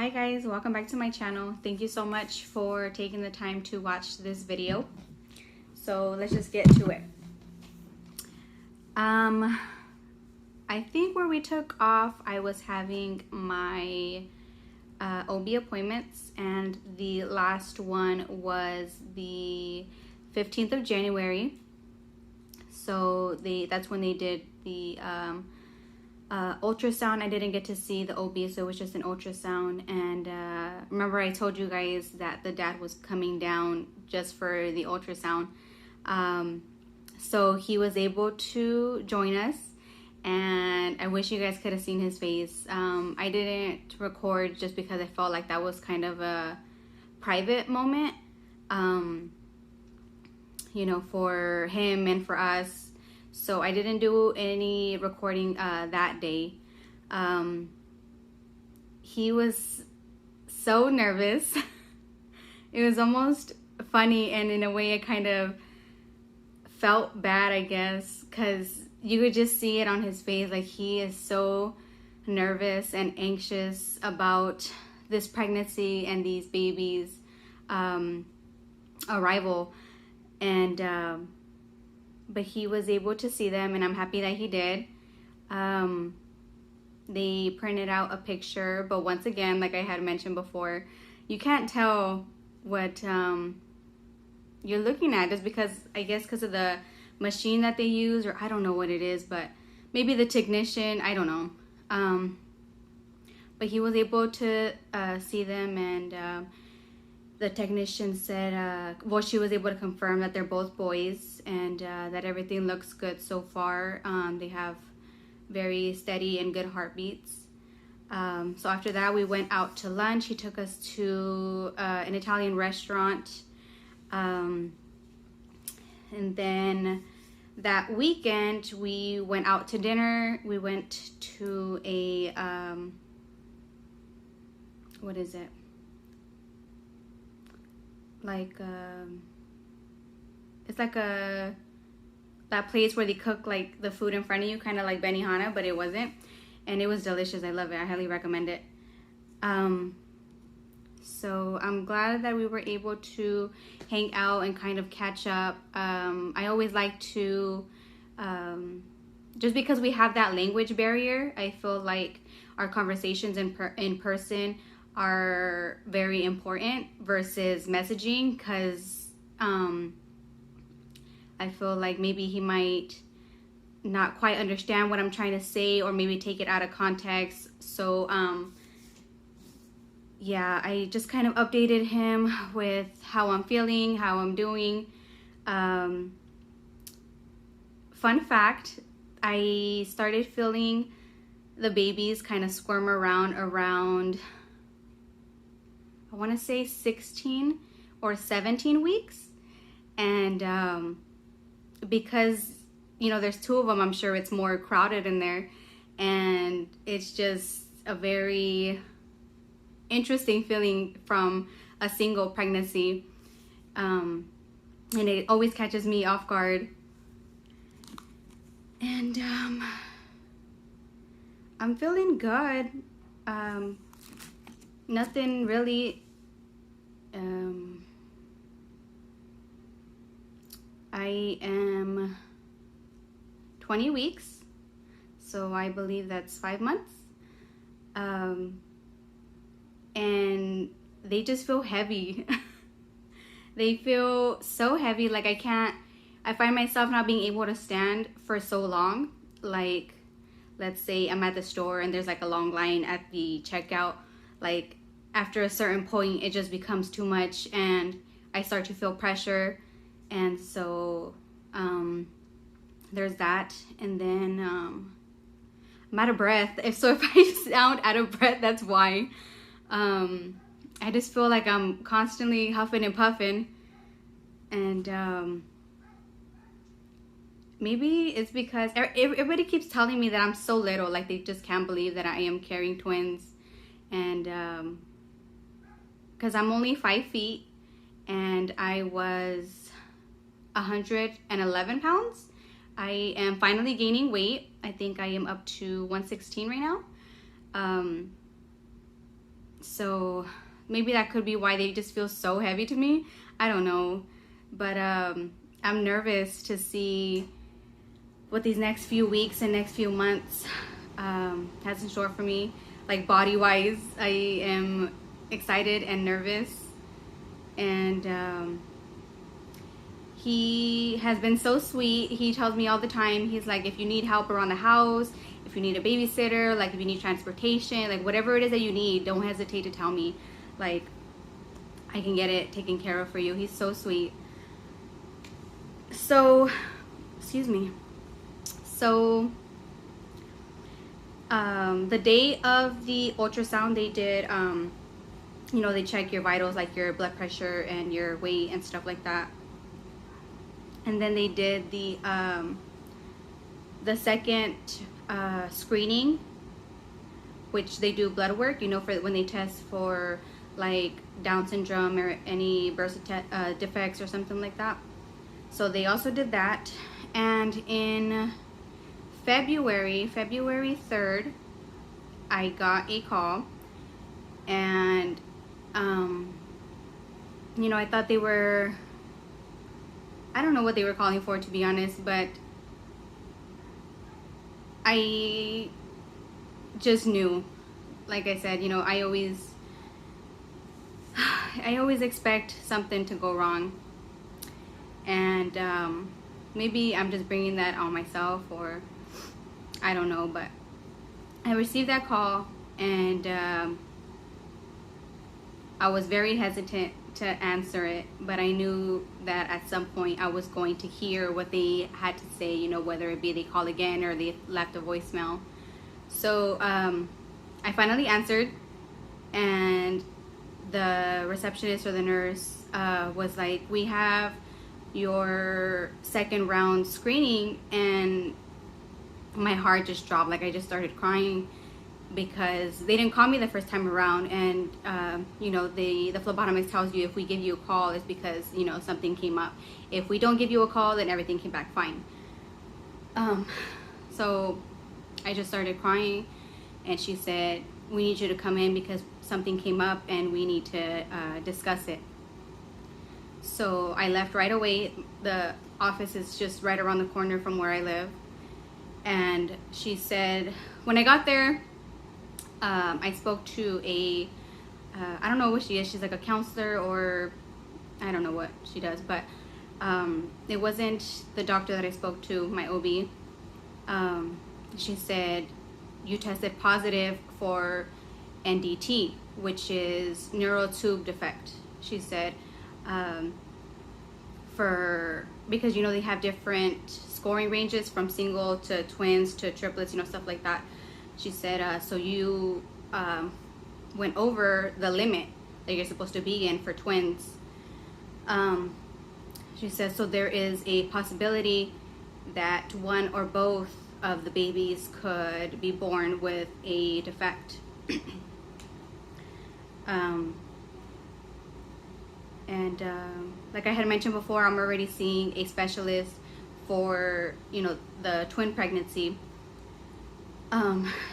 Hi guys, welcome back to my channel. Thank you so much for taking the time to watch this video. So let's just get to it. I think where we took off, I was having my OB appointments, and the last one was the 15th of January. So that's when they did the ultrasound. I didn't get to see the OB, so it was just an ultrasound. And remember I told you guys that the dad was coming down just for the ultrasound. So he was able to join us, and I wish you guys could have seen his face. I didn't record just because I felt like that was kind of a private moment, you know, for him and for us. So I didn't do any recording that day. He was so nervous. It was almost funny, and in a way I kind of felt bad, I guess, because you could just see it on his face. Like, he is so nervous and anxious about this pregnancy and these babies' arrival. And but he was able to see them, and I'm happy that he did. They printed out a picture, but once again, like I had mentioned before, you can't tell what you're looking at, just because, I guess because of the machine that they use, or I don't know what it is, but maybe the technician, I don't know. But he was able to see them, and the technician said, well, she was able to confirm that they're both boys, and that everything looks good so far. They have very steady and good heartbeats. So after that, we went out to lunch. He took us to an Italian restaurant. And then that weekend, we went out to dinner. We went to a, what is it? Like, it's like that place where they cook like the food in front of you, kind of like Benihana, but it wasn't. And it was delicious. I love it. I highly recommend it. So I'm glad that we were able to hang out and kind of catch up. I always like to, just because we have that language barrier, I feel like our conversations in person are very important versus messaging, because I feel like maybe he might not quite understand what I'm trying to say, or maybe take it out of context. So yeah, I just kind of updated him with how I'm feeling, how I'm doing. Fun fact, I started feeling the babies kind of squirm around I want to say 16 or 17 weeks. And because, you know, there's two of them, I'm sure it's more crowded in there. And it's just a very interesting feeling from a single pregnancy. And it always catches me off guard. And I'm feeling good. Nothing really. I am 20 weeks, so I believe that's 5 months. And they just feel heavy. They feel so heavy. Like, I find myself not being able to stand for so long. Like, let's say I'm at the store and there's like a long line at the checkout. Like, after a certain point, it just becomes too much, and I start to feel pressure. And so there's that. And then I'm out of breath. If I sound out of breath, that's why. I just feel like I'm constantly huffing and puffing. And maybe it's because everybody keeps telling me that I'm so little. Like, they just can't believe that I am carrying twins. And because I'm only 5 feet, and I was 111 pounds. I am finally gaining weight. I think I am up to 116 right now. So maybe that could be why they just feel so heavy to me. I don't know. But I'm nervous to see what these next few weeks and next few months has in store for me. Like body wise, I am excited and nervous. And he has been so sweet. He tells me all the time, he's like, if you need help around the house, if you need a babysitter, like if you need transportation, like whatever it is that you need, don't hesitate to tell me. Like, I can get it taken care of for you. He's so sweet. So, excuse me. So, the day of the ultrasound, they did, you know, they check your vitals, like your blood pressure and your weight and stuff like that. And then they did the second screening, which they do blood work, you know, for when they test for like Down syndrome or any birth defects or something like that. So they also did that. And in February 3rd, I got a call, and you know, I thought they were, I don't know what they were calling for, to be honest, but I just knew. Like I said, you know, I always expect something to go wrong, and maybe I'm just bringing that on myself, or I don't know. But I received that call, and I was very hesitant to answer it, but I knew that at some point I was going to hear what they had to say, you know, whether it be they call again or they left a voicemail. So I finally answered, and the receptionist or the nurse was like, we have your second round screening. And my heart just dropped. Like, I just started crying, because they didn't call me the first time around. And you know, the phlebotomist tells you if we give you a call, it's because, you know, something came up. If we don't give you a call, then everything came back fine. So I just started crying, and she said, we need you to come in because something came up and we need to discuss it. So I left right away. The office is just right around the corner from where I live. And she said, when I got there, I spoke to I don't know what she is. She's like a counselor, or I don't know what she does, but it wasn't the doctor that I spoke to, my OB. She said, you tested positive for NDT, which is neural tube defect. She said, because, you know, they have different scoring ranges from single to twins to triplets, you know, stuff like that. She said, so you went over the limit that you're supposed to be in for twins. She said, so there is a possibility that one or both of the babies could be born with a defect. Like I had mentioned before, I'm already seeing a specialist for, you know, the twin pregnancy.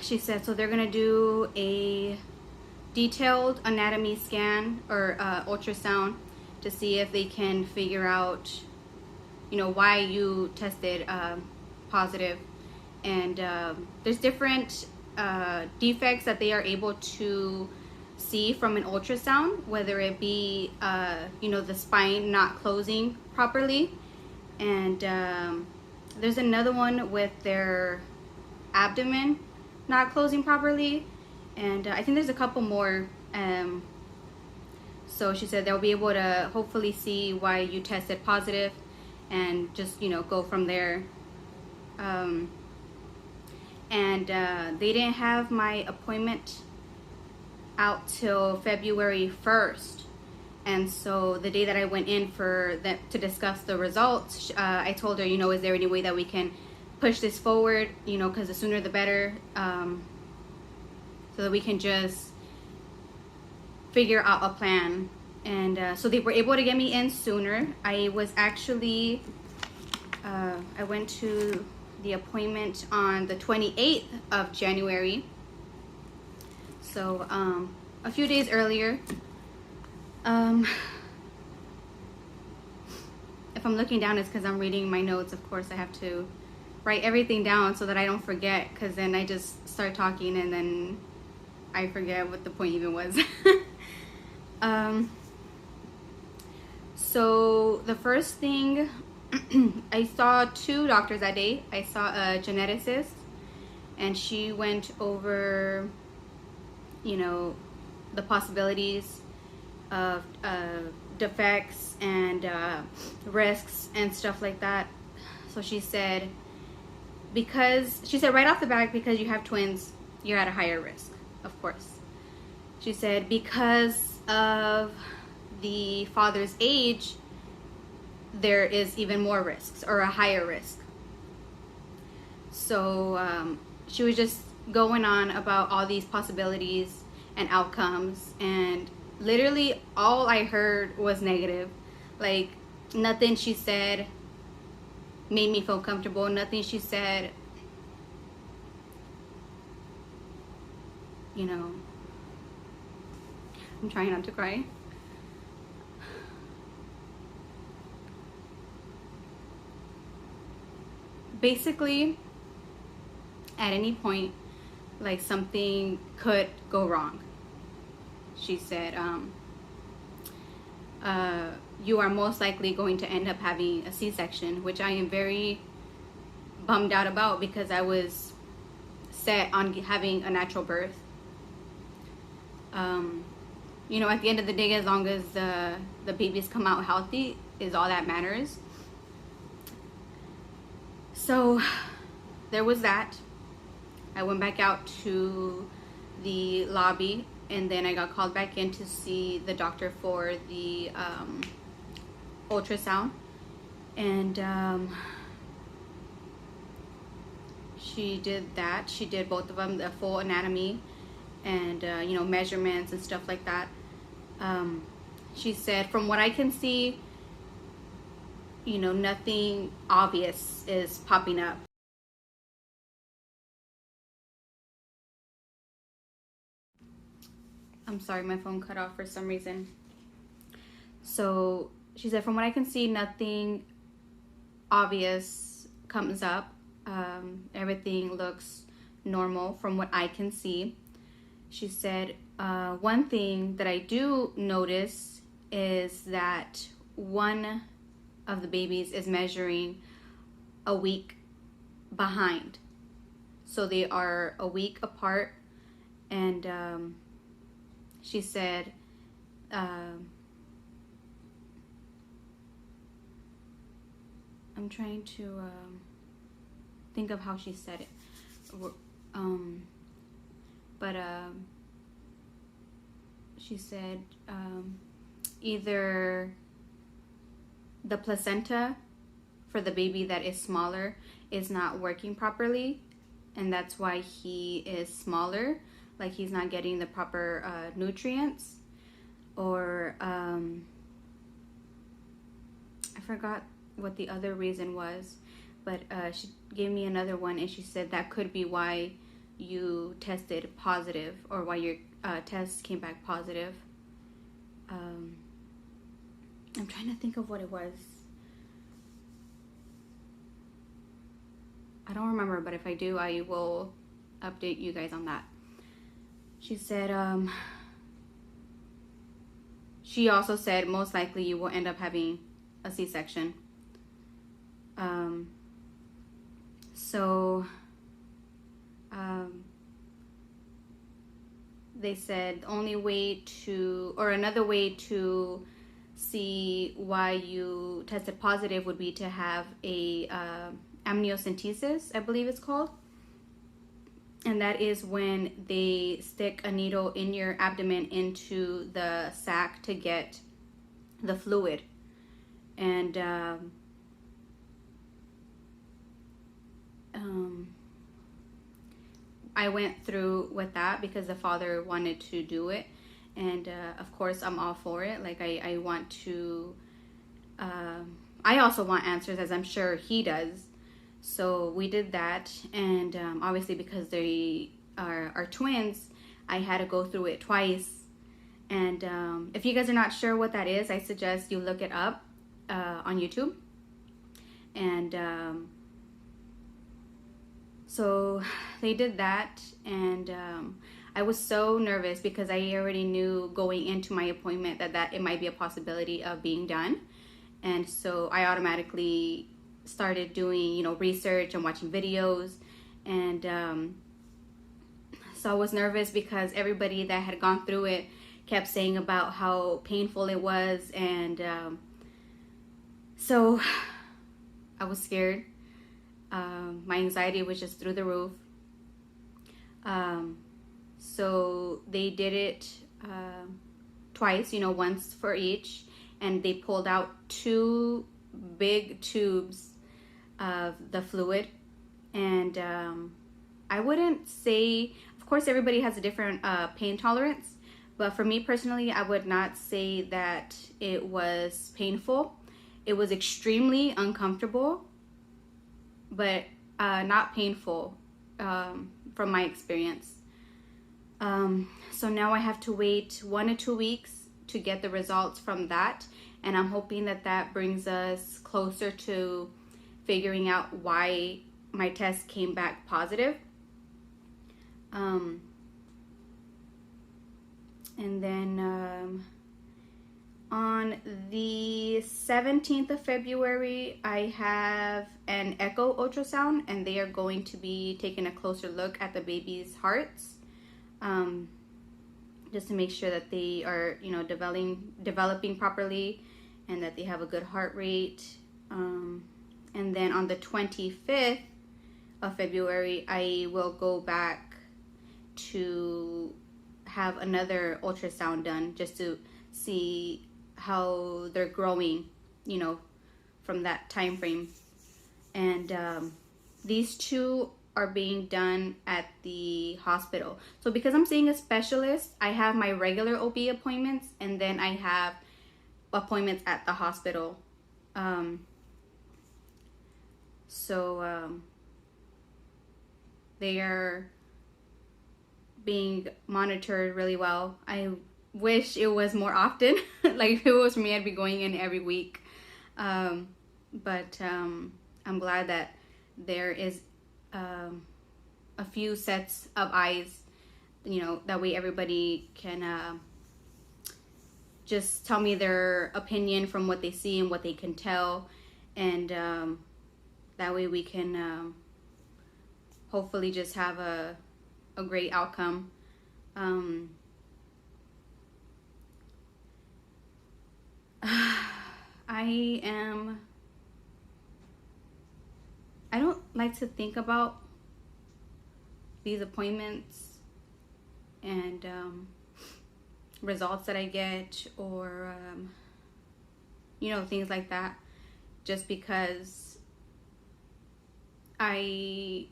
She said, so they're gonna do a detailed anatomy scan or ultrasound to see if they can figure out, you know, why you tested positive. And there's different defects that they are able to see from an ultrasound, whether it be you know, the spine not closing properly, and there's another one with their abdomen not closing properly, and I think there's a couple more. So she said they'll be able to hopefully see why you tested positive and just, you know, go from there. They didn't have my appointment out till February 1st, and so the day that I went in for that to discuss the results, I told her, you know, is there any way that we can push this forward, you know, because the sooner the better, so that we can just figure out a plan. And so they were able to get me in sooner. I was actually I went to the appointment on the 28th of January. So a few days earlier. If I'm looking down, it's because I'm reading my notes. Of course, I have to write everything down so that I don't forget, because then I just start talking and then I forget what the point even was. So the first thing, I saw 2 doctors that day. I saw a geneticist, and she went over, you know, the possibilities of defects and risks and stuff like that. So she said, right off the bat, because you have twins, you're at a higher risk, of course. She said because of the father's age, there is even more risks, or a higher risk. So she was just going on about all these possibilities and outcomes, and literally all I heard was negative. Like, nothing she said made me feel comfortable. Nothing she said, you know, I'm trying not to cry. Basically, at any point, like, something could go wrong. She said, you are most likely going to end up having a C-section, which I am very bummed out about, because I was set on having a natural birth. You know, at the end of the day, as long as the babies come out healthy is all that matters. So there was that. I went back out to the lobby, and then I got called back in to see the doctor for the ultrasound. And she did that. She did both of them, the full anatomy and you know, measurements and stuff like that. She said, from what I can see, you know, nothing obvious is popping up. I'm sorry, my phone cut off for some reason. So she said, from what I can see, nothing obvious comes up. Everything looks normal from what I can see. She said, one thing that I do notice is that one of the babies is measuring a week behind. So they are a week apart. And she said, I'm trying to think of how she said it. But she said either the placenta for the baby that is smaller is not working properly, and that's why he is smaller, like he's not getting the proper nutrients, or I forgot what the other reason was, but she gave me another one, and she said that could be why you tested positive, or why your test came back positive. I'm trying to think of what it was. I don't remember, but if I do, I will update you guys on that. She said, she also said most likely you will end up having a C-section. They said only way to, or another way to see why you tested positive would be to have a amniocentesis, I believe it's called. And that is when they stick a needle in your abdomen into the sac to get the fluid. And I went through with that because the father wanted to do it. And of course, I'm all for it. Like, I want to, I also want answers, as I'm sure he does. So we did that, and obviously because they are twins, I had to go through it twice. And if you guys are not sure what that is, I suggest you look it up on YouTube. And so they did that, and I was so nervous because I already knew going into my appointment that it might be a possibility of being done. And so I automatically started doing, research and watching videos. And so I was nervous because everybody that had gone through it kept saying about how painful it was. And so I was scared. My anxiety was just through the roof. So they did it twice, once for each. And they pulled out 2 big tubes of the fluid. And I wouldn't say, of course, everybody has a different pain tolerance. But for me personally, I would not say that it was painful. It was extremely uncomfortable, but not painful from my experience. So now I have to wait 1 to 2 weeks to get the results from that. And I'm hoping that brings us closer to figuring out why my test came back positive. And then on the 17th of February, I have an echo ultrasound, and they are going to be taking a closer look at the baby's hearts, just to make sure that they are, developing properly and that they have a good heart rate. And then on the 25th of February, I will go back to have another ultrasound done just to see how they're growing, from that time frame. And these 2 are being done at the hospital. So because I'm seeing a specialist, I have my regular OB appointments, and then I have appointments at the hospital. So they are being monitored really well. I wish it was more often. Like if it was me, I'd be going in every week. But I'm glad that there is a few sets of eyes, that way everybody can just tell me their opinion from what they see and what they can tell. And that way we can hopefully just have a great outcome. I don't like to think about these appointments and results that I get, or things like that, just because I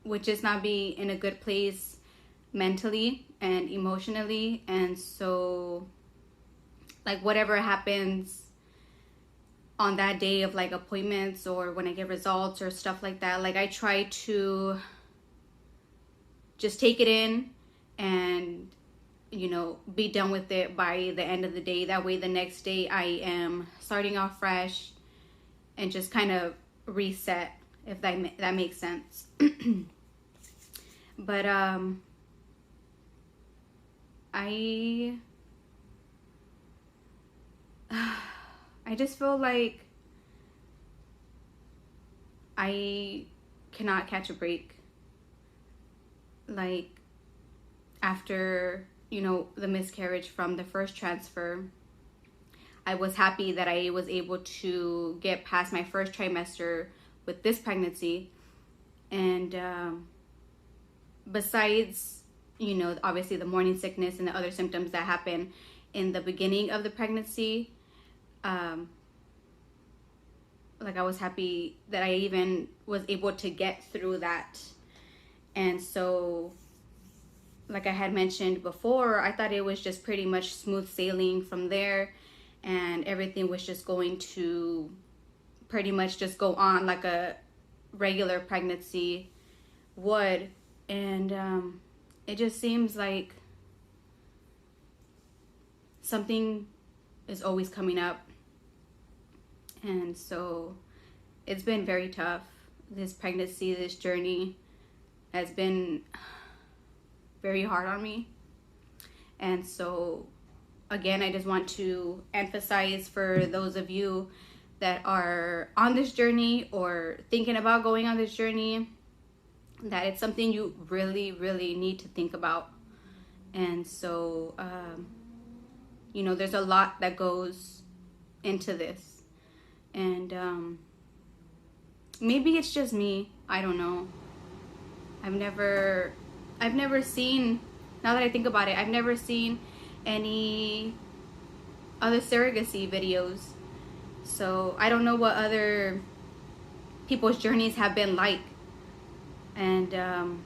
would just not be in a good place mentally and emotionally. And so like whatever happens on that day of like appointments, or when I get results or stuff like that, like I try to just take it in and be done with it by the end of the day. That way the next day I am starting off fresh and just kind of reset, if that makes sense. But I just feel like I cannot catch a break. Like after, the miscarriage from the first transfer, I was happy that I was able to get past my first trimester with this pregnancy. And besides, obviously the morning sickness and the other symptoms that happen in the beginning of the pregnancy, like I was happy that I even was able to get through that. And so, like I had mentioned before, I thought it was just pretty much smooth sailing from there, and everything was just going to pretty much just go on like a regular pregnancy would. And it just seems like something is always coming up. And so it's been very tough. This pregnancy, this journey has been very hard on me. And so again, I just want to emphasize for those of you that are on this journey or thinking about going on this journey, that it's something you really, really need to think about. And so, you know, there's a lot that goes into this. And maybe it's just me. I don't know. I've never seen, now that I think about it, I've never seen any other surrogacy videos. So I don't know what other people's journeys have been like. And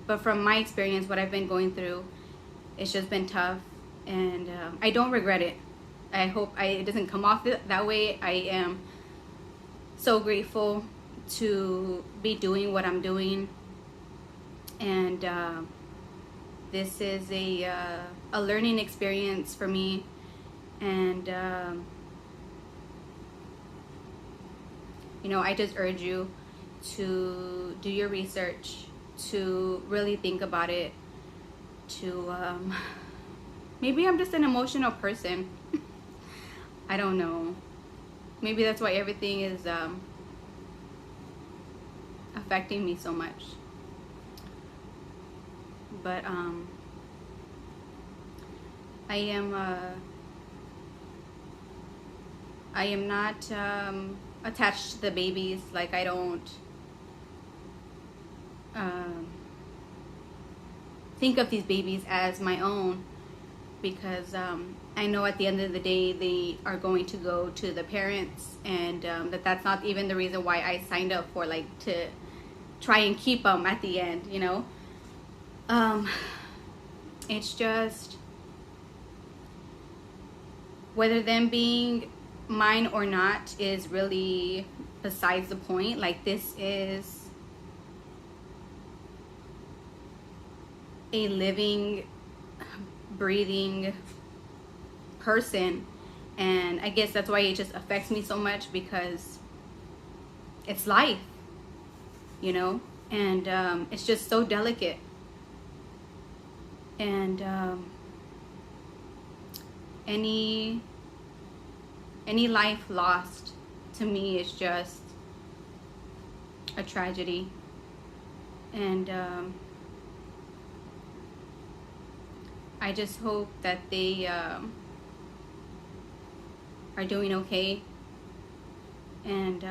but from my experience, what I've been going through, it's just been tough. And I don't regret it. I hope it doesn't come off that way. I am so grateful to be doing what I'm doing. And this is a learning experience for me. And you know, I just urge you to do your research, to really think about it, to maybe I'm just an emotional person. I don't know. Maybe that's why everything is affecting me so much. But I am not attached to the babies. Like, I don't think of these babies as my own, because I know at the end of the day they are going to go to the parents, and that's not even the reason why I signed up for, like, to try and keep them at the end, you know. It's just whether them being mine or not is really besides the point. Like, this is a living, breathing person, and I guess that's why it just affects me so much, because it's life, you know. And it's just so delicate. And any life lost to me is just a tragedy. And I just hope that they are doing okay. And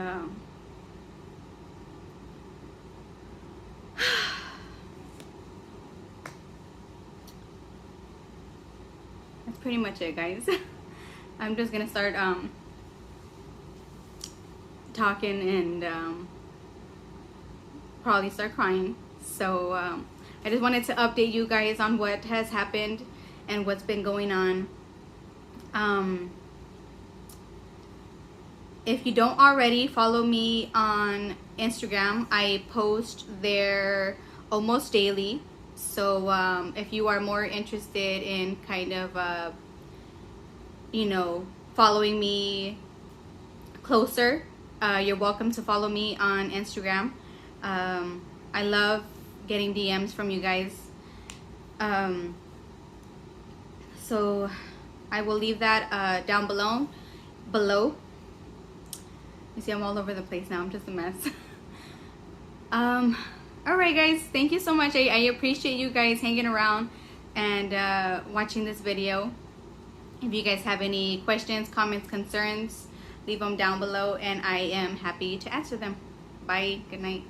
that's pretty much it, guys. I'm just gonna start talking and probably start crying. So I just wanted to update you guys on what has happened and what's been going on. If you don't already, follow me on Instagram. I post there almost daily. So if you are more interested in kind of, you know, following me closer, you're welcome to follow me on Instagram. I love getting DMs from you guys. So I will leave that down below. You see, I'm all over the place now. I'm just a mess. Alright, guys, thank you so much. I appreciate you guys hanging around and watching this video. If you guys have any questions, comments, concerns, leave them down below, and I am happy to answer them. Bye. Good night.